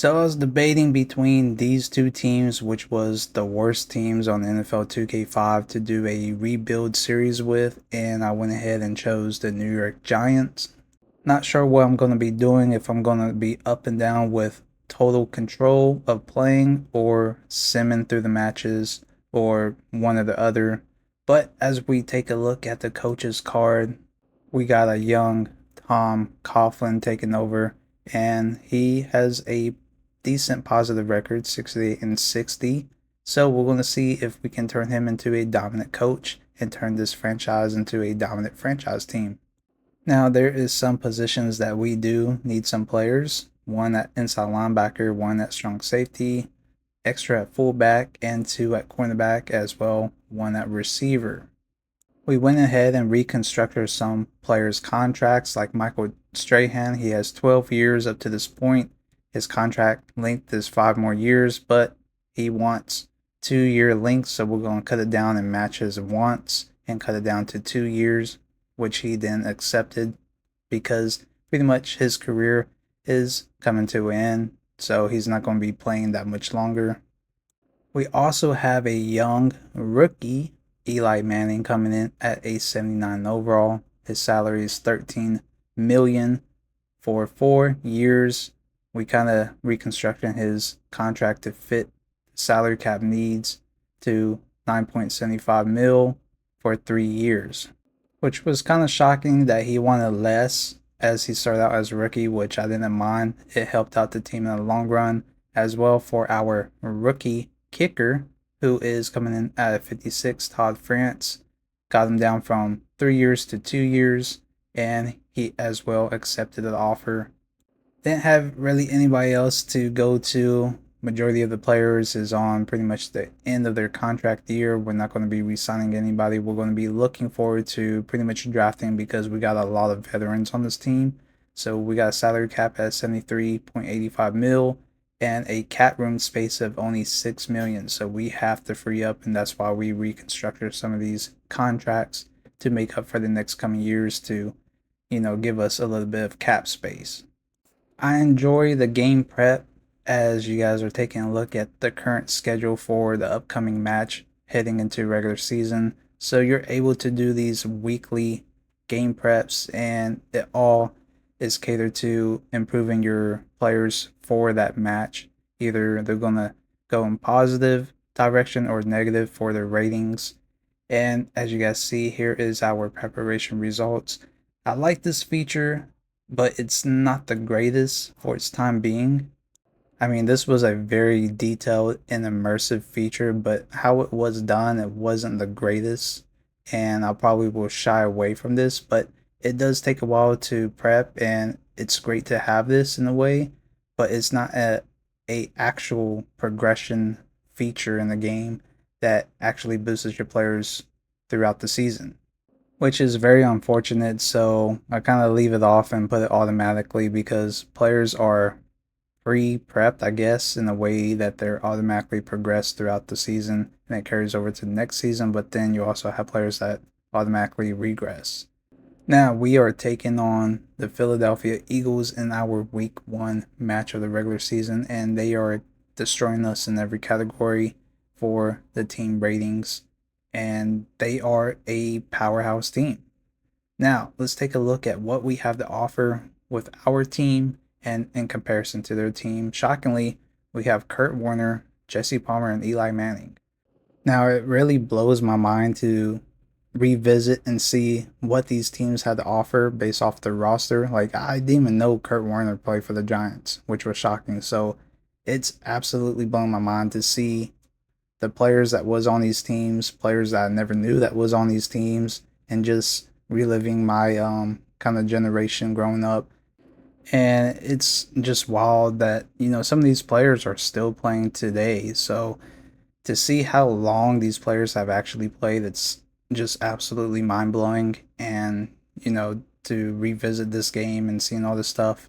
So I was debating between these two teams, which was the worst teams on NFL 2K5 to do a rebuild series with, and I went ahead and chose the New York Giants. Not sure what I'm going to be doing, if I'm going to be up and down with total control of playing or simming through the matches or one or the other. But as we take a look at the coach's card, we got a young Tom Coughlin taking over, and he has a decent positive record, 68 and 60. So we're going to see if we can turn him into a dominant coach and turn this franchise into a dominant franchise team. Now, there is some positions that we do need some players. One at inside linebacker, one at strong safety, extra at fullback, and two at cornerback as well, one at receiver. We went ahead and reconstructed some players' contracts, like Michael Strahan. He has 12 years up to this point. His contract length is 5 more years, but he wants 2 year length, so we're going to cut it down and match his wants and cut it down to 2 years, which he then accepted because pretty much his career is coming to an end, so he's not going to be playing that much longer. We also have a young rookie, Eli Manning, coming in at a 79 overall. His salary is 13 million for 4 years. We kind of reconstructing his contract to fit salary cap needs to 9.75 mil for 3 years, which was kind of shocking that he wanted less as he started out as a rookie, which I didn't mind. It helped out the team in the long run as well. For our rookie kicker, who is coming in at 56, Todd France, got him down from 3 years to 2 years, and he as well accepted the offer. Didn't have really anybody else to go to. Majority of the players is on pretty much the end of their contract year. We're not going to be re-signing anybody. We're going to be looking forward to pretty much drafting because we got a lot of veterans on this team. So we got a salary cap at 73.85 mil and a cap room space of only 6 million. So we have to free up, and that's why we reconstructed some of these contracts to make up for the next coming years to, give us a little bit of cap space. I enjoy the game prep as you guys are taking a look at the current schedule for the upcoming match heading into regular season. So you're able to do these weekly game preps, and it all is catered to improving your players for that match. Either they're going to go in positive direction or negative for their ratings. And as you guys see, here is our preparation results. I like this feature, but it's not the greatest for its time being. I mean, this was a very detailed and immersive feature, but how it was done, it wasn't the greatest. And I probably will shy away from this, but it does take a while to prep, and it's great to have this in a way, but it's not a actual progression feature in the game that actually boosts your players throughout the season, which is very unfortunate. So I kind of leave it off and put it automatically because players are pre-prepped, I guess, in a way that they're automatically progressed throughout the season and it carries over to the next season. But then you also have players that automatically regress. Now we are taking on the Philadelphia Eagles in our week 1 match of the regular season, and they are destroying us in every category for the team ratings, and they are a powerhouse team. Now, let's take a look at what we have to offer with our team and in comparison to their team. Shockingly, we have Kurt Warner, Jesse Palmer, and Eli Manning. Now, it really blows my mind to revisit and see what these teams had to offer based off their roster. Like, I didn't even know Kurt Warner played for the Giants, which was shocking. So, it's absolutely blown my mind to see the players that was on these teams, players that I never knew that was on these teams, and just reliving my kind of generation growing up. And it's just wild that, some of these players are still playing today. So to see how long these players have actually played, it's just absolutely mind blowing. And, to revisit this game and seeing all this stuff,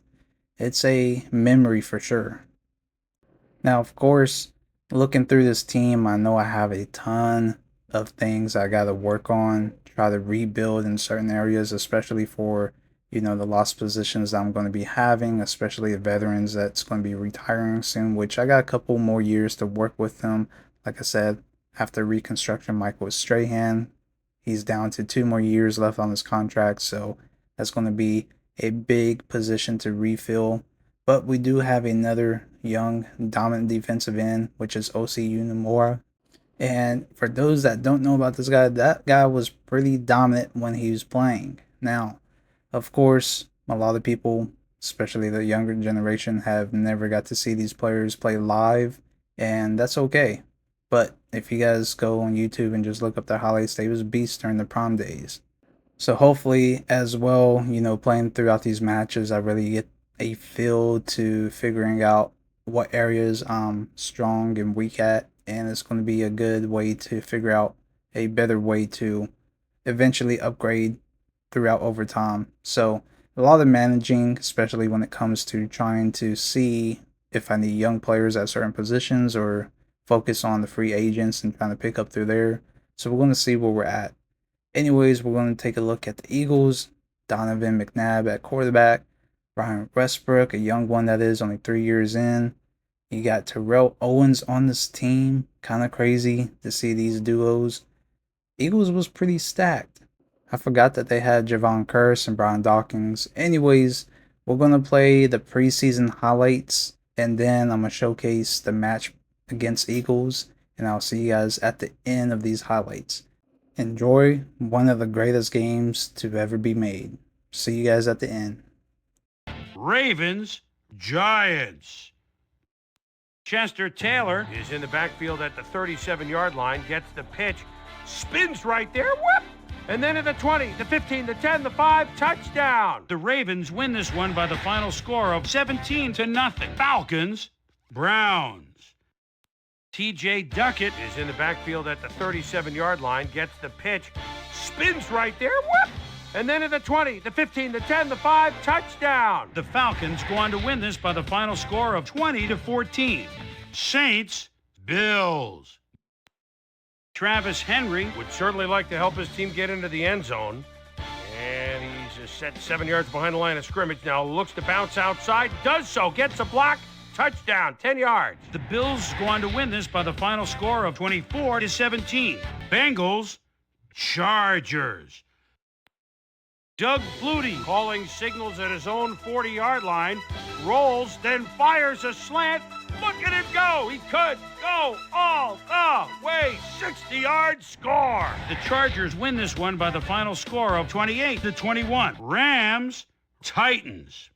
it's a memory for sure. Now, of course, looking through this team, I know I have a ton of things I got to work on, try to rebuild in certain areas, especially for, the lost positions that I'm going to be having, especially the veterans that's going to be retiring soon, which I got a couple more years to work with them. Like I said, after reconstruction, Michael Strahan, he's down to 2 more years left on his contract, so that's going to be a big position to refill. But we do have another young, dominant defensive end, which is OC Unimura. And for those that don't know about this guy, that guy was pretty dominant when he was playing. Now, of course, a lot of people, especially the younger generation, have never got to see these players play live, and that's okay. But if you guys go on YouTube and just look up their highlights, they was beasts during the prom days. So hopefully, as well, playing throughout these matches, I really get a feel to figuring out what areas I'm strong and weak at, and it's going to be a good way to figure out a better way to eventually upgrade throughout overtime. So a lot of managing, especially when it comes to trying to see if I need young players at certain positions or focus on the free agents and trying to pick up through there. So we're going to see where we're at. Anyways, we're going to take a look at the Eagles. Donovan McNabb at quarterback. Ryan Westbrook, a young one that is, only 3 years in. You got Terrell Owens on this team. Kind of crazy to see these duos. Eagles was pretty stacked. I forgot that they had Javon Curse and Brian Dawkins. Anyways, we're going to play the preseason highlights, and then I'm going to showcase the match against Eagles, and I'll see you guys at the end of these highlights. Enjoy one of the greatest games to ever be made. See you guys at the end. Ravens, Giants. Chester Taylor is in the backfield at the 37-yard line, gets the pitch, spins right there, whoop! And then at the 20, the 15, the 10, the 5, touchdown. The Ravens win this one by the final score of 17-0. Falcons, Browns. T.J. Duckett is in the backfield at the 37-yard line, gets the pitch, spins right there, whoop! And then at the 20, the 15, the 10, the 5, touchdown. The Falcons go on to win this by the final score of 20-14. Saints, Bills. Travis Henry would certainly like to help his team get into the end zone. And he's set 7 yards behind the line of scrimmage. Now looks to bounce outside, does so, gets a block, touchdown, 10 yards. The Bills go on to win this by the final score of 24-17. Bengals, Chargers. Doug Flutie calling signals at his own 40-yard line, rolls, then fires a slant. Look at him go. He could go all the way. 60-yard score. The Chargers win this one by the final score of 28-21. Rams, Titans.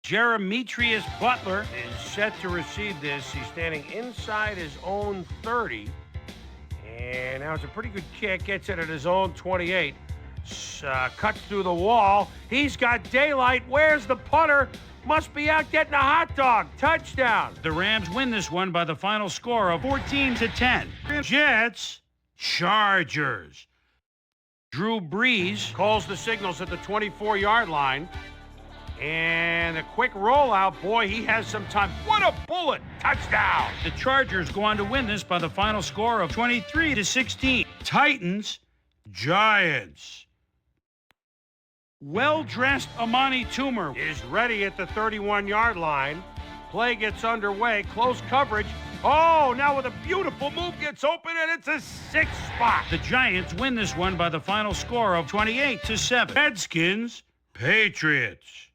Jeremetrius Butler is set to receive this. He's standing inside his own 30. And now it's a pretty good kick. Gets it at his own 28. Cuts through the wall. He's got daylight. Where's the punter? Must be out getting a hot dog. Touchdown. The Rams win this one by the final score of 14-10. Jets, Chargers. Drew Brees calls the signals at the 24-yard line. And a quick rollout. Boy, he has some time. What a bullet. Touchdown. The Chargers go on to win this by the final score of 23-16. Titans, Giants. Well-dressed Amani Toomer is ready at the 31-yard line. Play gets underway. Close coverage. Oh, now with a beautiful move, gets open, and it's a 6 spot. The Giants win this one by the final score of 28-7. Redskins, Patriots.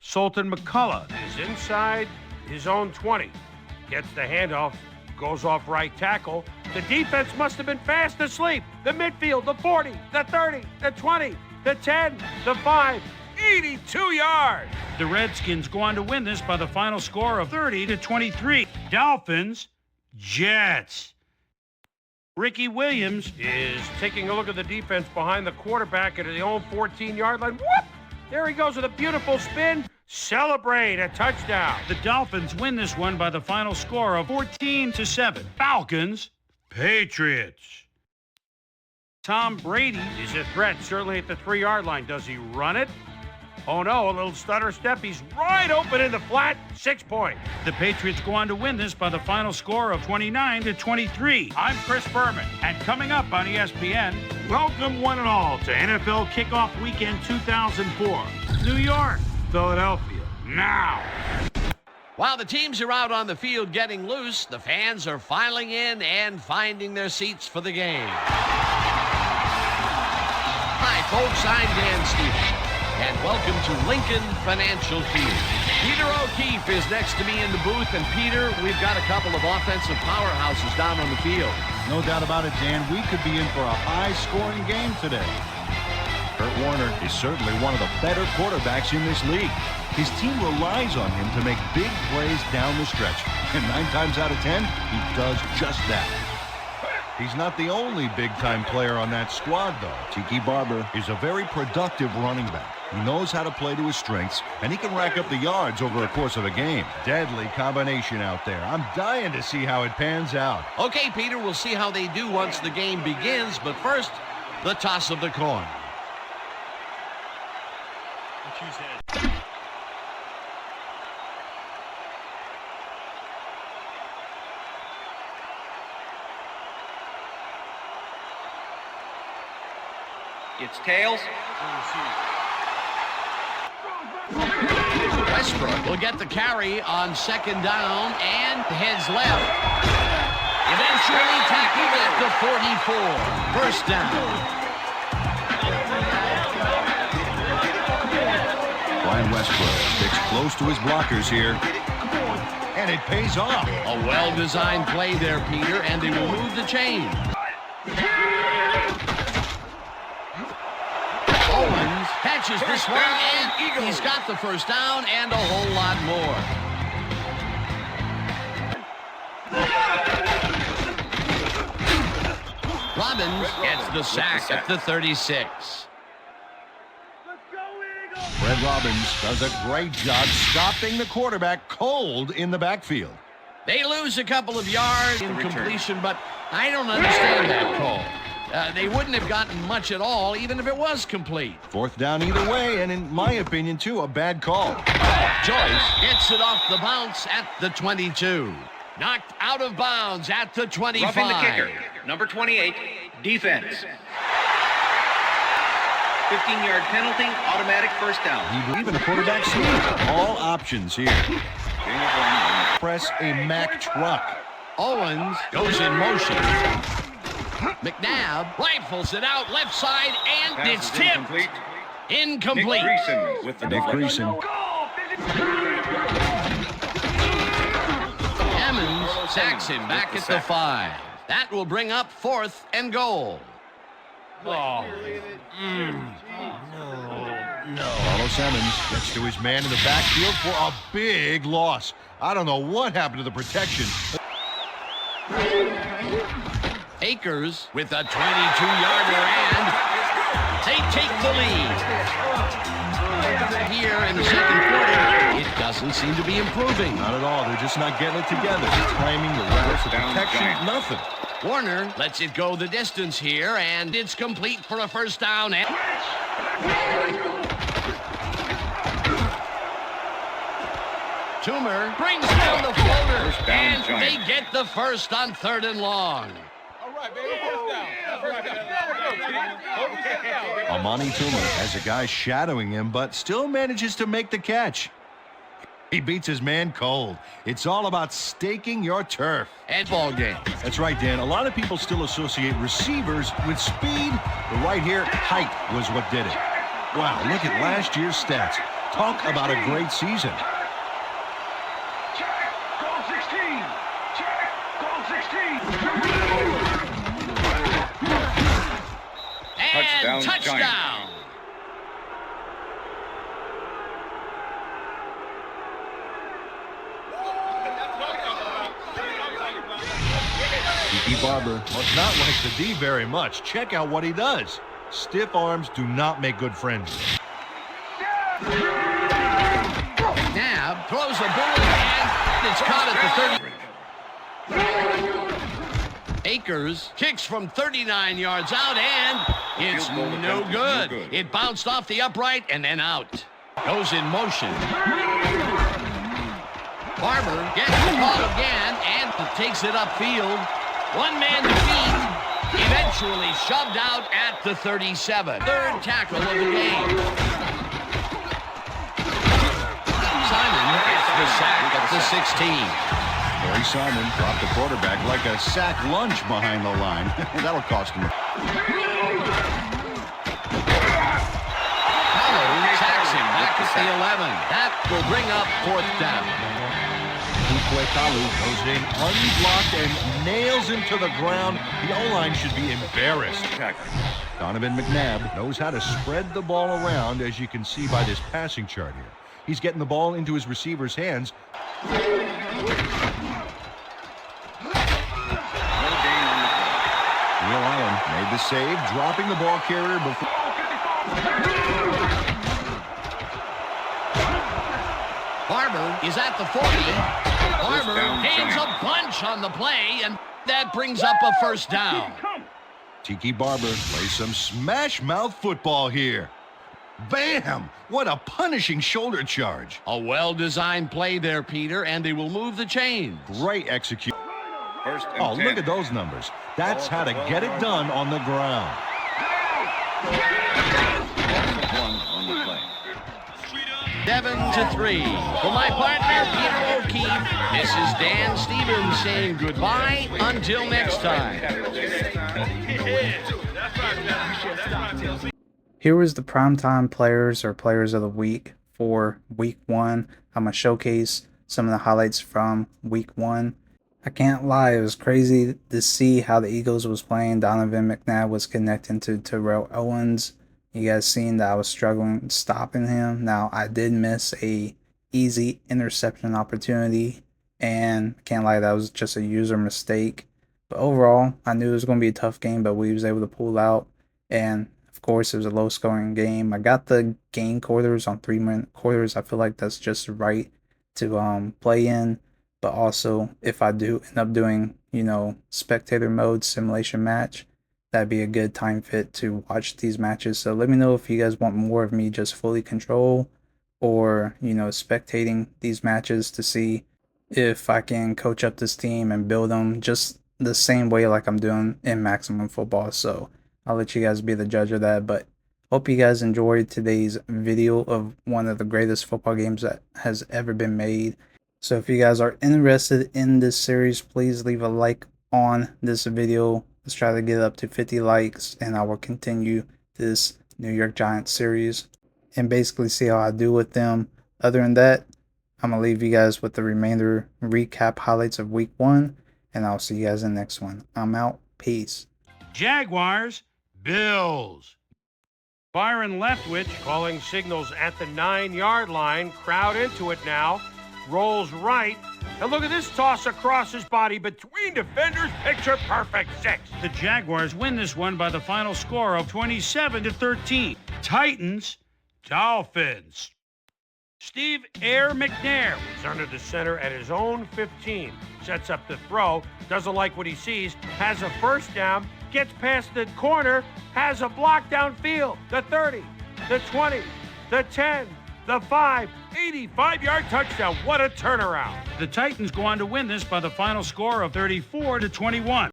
Sultan McCullough is inside his own 20. Gets the handoff, goes off right tackle. The defense must have been fast asleep. The midfield, the 40, the 30, the 20, the 10, the 5, 82 yards. The Redskins go on to win this by the final score of 30-23. Dolphins, Jets. Ricky Williams is taking a look at the defense behind the quarterback at his own 14-yard line. Whoop! There he goes with a beautiful spin. Celebrate a touchdown. The Dolphins win this one by the final score of 14-7. Falcons, Patriots. Tom Brady is a threat, certainly at the 3-yard line. Does he run it? Oh no, a little stutter step. He's right open in the flat. 6 point. The Patriots go on to win this by the final score of 29-23. I'm Chris Berman, and coming up on ESPN, Welcome one and all to NFL Kickoff Weekend 2004. New York, Philadelphia, now. While the teams are out on the field getting loose, the fans are filing in and finding their seats for the game. Hi, folks, I'm Dan Stevens, and welcome to Lincoln Financial Field. Peter O'Keefe is next to me in the booth, and Peter, we've got a couple of offensive powerhouses down on the field. No doubt about it, Dan. We could be in for a high-scoring game today. Kurt Warner is certainly one of the better quarterbacks in this league. His team relies on him to make big plays down the stretch, and 9 times out of 10, he does just that. He's not the only big-time player on that squad, though. Tiki Barber is a very productive running back. He knows how to play to his strengths, and he can rack up the yards over the course of a game. Deadly combination out there. I'm dying to see how it pans out. Okay, Peter, we'll see how they do once the game begins, but first, the toss of the coin. It's tails. Westbrook will get the carry on 2nd down and heads left. Eventually tackled at the 44. First down. Brian Westbrook sticks close to his blockers here. And it pays off. A well-designed play there, Peter, and they will move the chain. Owens catches this one, and he's got the first down and a whole lot more. Robbins gets the sack at the 36. Fred Robbins does a great job stopping the quarterback cold in the backfield. They lose a couple of yards in completion, but I don't understand that call. They wouldn't have gotten much at all, even if it was complete. 4th down either way, and in my opinion, too, a bad call. Joyce gets it off the bounce at the 22. Knocked out of bounds at the 25. Roughing the kicker. Number 28, defense. 15-yard penalty, automatic first down. Even a quarterback sneak. All options here. Press a Mack truck. Owens goes in motion. McNabb rifles it out left side, and it's tipped. Incomplete. Nick Greason with the Nick Greason. Emmons sacks him back at the 5. That will bring up 4th and goal. Carlos Emmons gets to his man in the backfield for a big loss. I don't know what happened to the protection. Akers with a 22-yarder, and they take the lead. Here in the second quarter, it doesn't seem to be improving. Not at all. They're just not getting it together. Timing, the routes, the protection, nothing. Warner lets it go the distance here, and it's complete for a first down. Toomer brings down the floater, and they get the first on 3rd and long. Amani Toomer has a guy shadowing him, but still manages to make the catch. He beats his man cold. It's all about staking your turf. And ball game. That's right, Dan. A lot of people still associate receivers with speed, but right here, height was what did it. Wow, look at last year's stats. Talk about a great season. And touchdown. Tiki Barber must not like the D very much. Check out what he does. Stiff arms do not make good friends. Nab throws a bullet, and it's caught at the 30. Akers kicks from 39 yards out, and it's no good. It bounced off the upright and then out. Goes in motion. Barber gets the ball again and takes it upfield. One man to beat. Eventually shoved out at the 37. Third tackle of the game. Simon gets the sack at the 16. Barry Simon dropped the quarterback like a sack lunch behind the line. That'll cost him. Hollow sacks him back at the 11. That will bring up fourth down. Kalu goes in unblocked and nails him to the ground. The O-line should be embarrassed. Donovan McNabb knows how to spread the ball around, as you can see by this passing chart here. He's getting the ball into his receiver's hands. Will Allen made the save, dropping the ball carrier before. Barber is at the 40. Barber gains a bunch on the play, and that brings up a first down. Tiki Barber plays some smash mouth football here. Bam! What a punishing shoulder charge. A well-designed play there, Peter, and they will move the chains. Great execution. Oh, look at those numbers. That's how to get it done on the ground. 7-3. For my partner, Peter O'Keefe, this is Dan Stevens saying goodbye until next time. Here was the primetime players or players of the week for week 1. I'm going to showcase some of the highlights from week 1. I can't lie, it was crazy to see how the Eagles was playing. Donovan McNabb was connecting to Terrell Owens. You guys seen that I was struggling stopping him. Now, I did miss a easy interception opportunity, and I can't lie, that was just a user mistake. But overall, I knew it was going to be a tough game, but we was able to pull out. And of course, it was a low-scoring game. I got the game quarters on 3-minute quarters. I feel like that's just right to play in. But also, if I do end up doing, spectator mode simulation match, that'd be a good time fit to watch these matches. So let me know if you guys want more of me just fully control or, spectating these matches to see if I can coach up this team and build them just the same way like I'm doing in Maximum Football. So I'll let you guys be the judge of that. But hope you guys enjoyed today's video of one of the greatest football games that has ever been made. So if you guys are interested in this series, please leave a like on this video. Let's try to get up to 50 likes, and I will continue this New York Giants series and basically see how I do with them. Other than that, I'm going to leave you guys with the remainder recap highlights of week 1, and I'll see you guys in the next one. I'm out. Peace. Jaguars, Bills. Byron Leftwich Calling signals at the 9-yard line. Crowd into it now. Rolls right. And look at this toss across his body between defenders. Picture perfect 6. The Jaguars win this one by the final score of 27-13. Titans, Dolphins. Steve Air McNair He's under the center at his own 15. Sets up the throw. Doesn't like what he sees. Has a first down. Gets past the corner. Has a block downfield. The 30. The 20. The 10. The 5. 85-yard touchdown. What a turnaround. The Titans go on to win this by the final score of 34-21.